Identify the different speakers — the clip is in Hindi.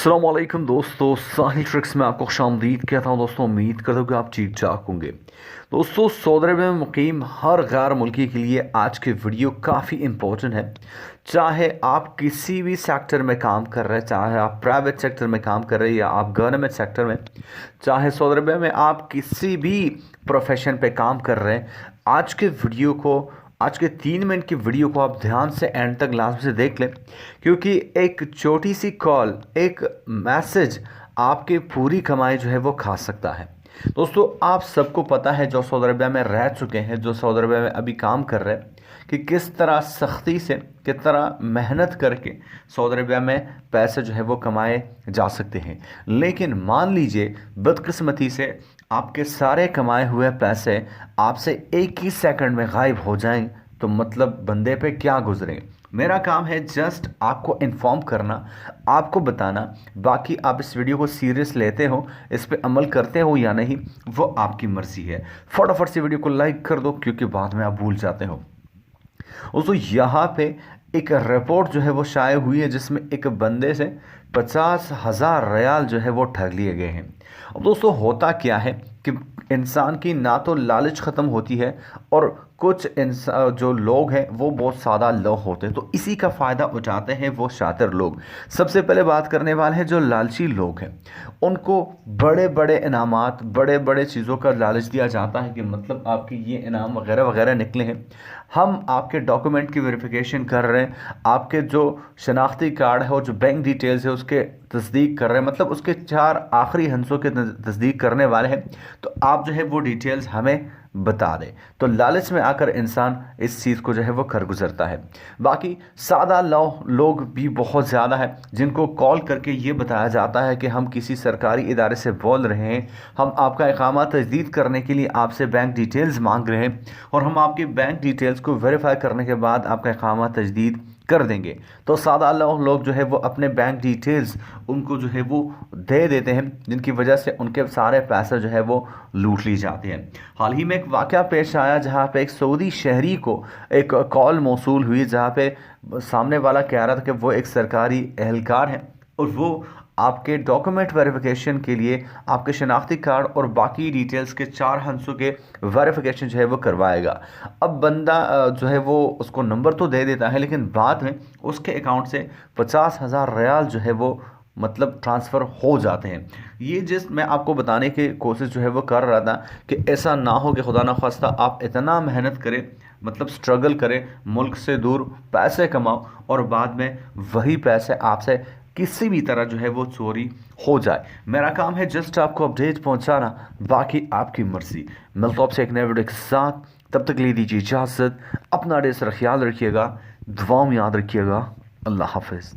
Speaker 1: अस्सलामुअलैकुम दोस्तों, साहिल ट्रिक्स में आपको खुशामदीद कहता हूँ। दोस्तों, उम्मीद करता हूँ कि आप ठीक ठाक होंगे। दोस्तों, सऊदी अरब में मुकीम हर गैर मुल्की के लिए आज की वीडियो काफ़ी इम्पोर्टेंट है। चाहे आप किसी भी सेक्टर में काम कर रहे हैं, चाहे आप प्राइवेट सेक्टर में काम कर रहे हैं या आप गवर्नमेंट सेक्टर में, चाहे सऊदी अरब में आप किसी भी प्रोफेशन पे काम कर रहे हैं, आज के 3 मिनट की वीडियो को आप ध्यान से एंड तक लास्ट से देख लें, क्योंकि एक छोटी सी कॉल, एक मैसेज आपकी पूरी कमाई जो है वो खा सकता है। दोस्तों, आप सबको पता है जो सऊदी अरब में रह चुके हैं, जो सऊदी अरब में अभी काम कर रहे हैं, कि किस तरह सख्ती से, किस तरह मेहनत करके सऊदी अरब में पैसे जो है वो कमाए जा सकते हैं। लेकिन मान लीजिए बदकिस्मती से आपके सारे कमाए हुए पैसे आपसे एक ही सेकंड में गायब हो जाएं, तो मतलब बंदे पे क्या गुजरे। मेरा काम है जस्ट आपको इन्फॉर्म करना, आपको बताना। बाकी आप इस वीडियो को सीरियस लेते हो, इस पे अमल करते हो या नहीं, वो आपकी मर्ज़ी है। फटाफट से वीडियो को लाइक कर दो, क्योंकि बाद में आप भूल जाते हो। दोस्तों, यहाँ पे एक रिपोर्ट जो है वो शाये हुई है, जिसमें एक बंदे से 50,000 रियाल जो है वो ठग लिए गए हैं। अब दोस्तों, होता क्या है कि इंसान की ना तो लालच ख़त्म होती है, और कुछ इंसान जो लोग हैं वो बहुत सादा लोग होते हैं, तो इसी का फ़ायदा उठाते हैं वो शातिर लोग। सबसे पहले बात करने वाले हैं जो लालची लोग हैं। उनको बड़े बड़े इनामात, बड़े बड़े चीज़ों का लालच दिया जाता है कि मतलब आपके ये इनाम वगैरह वगैरह निकले हैं, हम आपके डॉक्यूमेंट की वेरिफिकेशन कर रहे हैं, आपके जो शनाख्ती कार्ड है और जो बैंक डिटेल्स है उसके तस्दीक कर रहे हैं, मतलब उसके 4 आखिरी हंसों के तस्दीक करने वाले हैं, तो आप जो है वो डिटेल्स हमें बता दें। तो लालच में आकर इंसान इस चीज़ को जो है वो कर गुजरता है। बाकी सादा लोग भी बहुत ज़्यादा है, जिनको कॉल करके ये बताया जाता है कि हम किसी सरकारी इदारे से बोल रहे हैं, हम आपका इकामा तजदीद करने के लिए आपसे बैंक डिटेल्स मांग रहे हैं, और हम आपकी बैंक डिटेल्स को वेरीफाई करने के बाद आपका इकामा तजदीद कर देंगे। तो सादा लोग जो है वो अपने बैंक डिटेल्स उनको जो है वो दे देते हैं, जिनकी वजह से उनके सारे पैसे जो है वो लूट ली जाते हैं। हाल ही में एक वाक़या पेश आया, जहाँ पे एक सऊदी शहरी को एक कॉल मौसूल हुई, जहाँ पे सामने वाला कह रहा था कि वो एक सरकारी एहलकार है और वो आपके डॉक्यूमेंट वेरिफिकेशन के लिए आपके शनाख्ती कार्ड और बाकी डिटेल्स के 4 हंसों के वेरिफिकेशन जो है वो करवाएगा। अब बंदा जो है वो उसको नंबर तो दे देता है, लेकिन बाद में उसके अकाउंट से 50,000 रियाल जो है वो मतलब ट्रांसफ़र हो जाते हैं। ये जिस मैं आपको बताने की कोशिश जो है वो कर रहा था कि ऐसा ना हो कि खुदा ना खास्ता आप इतना मेहनत करें, मतलब स्ट्रगल करें, मुल्क से दूर पैसे कमाओ, और बाद में वही पैसे आपसे किसी भी तरह जो है वो चोरी हो जाए। मेरा काम है जस्ट आपको अपडेट पहुंचाना, बाकी आपकी मर्जी। मिलता हूं आपसे एक नए वीडियो के साथ, तब तक ले दीजिए इजाज़त। अपना ढेर सारा ख्याल रखिएगा, दुआओं में याद रखिएगा। अल्लाह हाफिज़।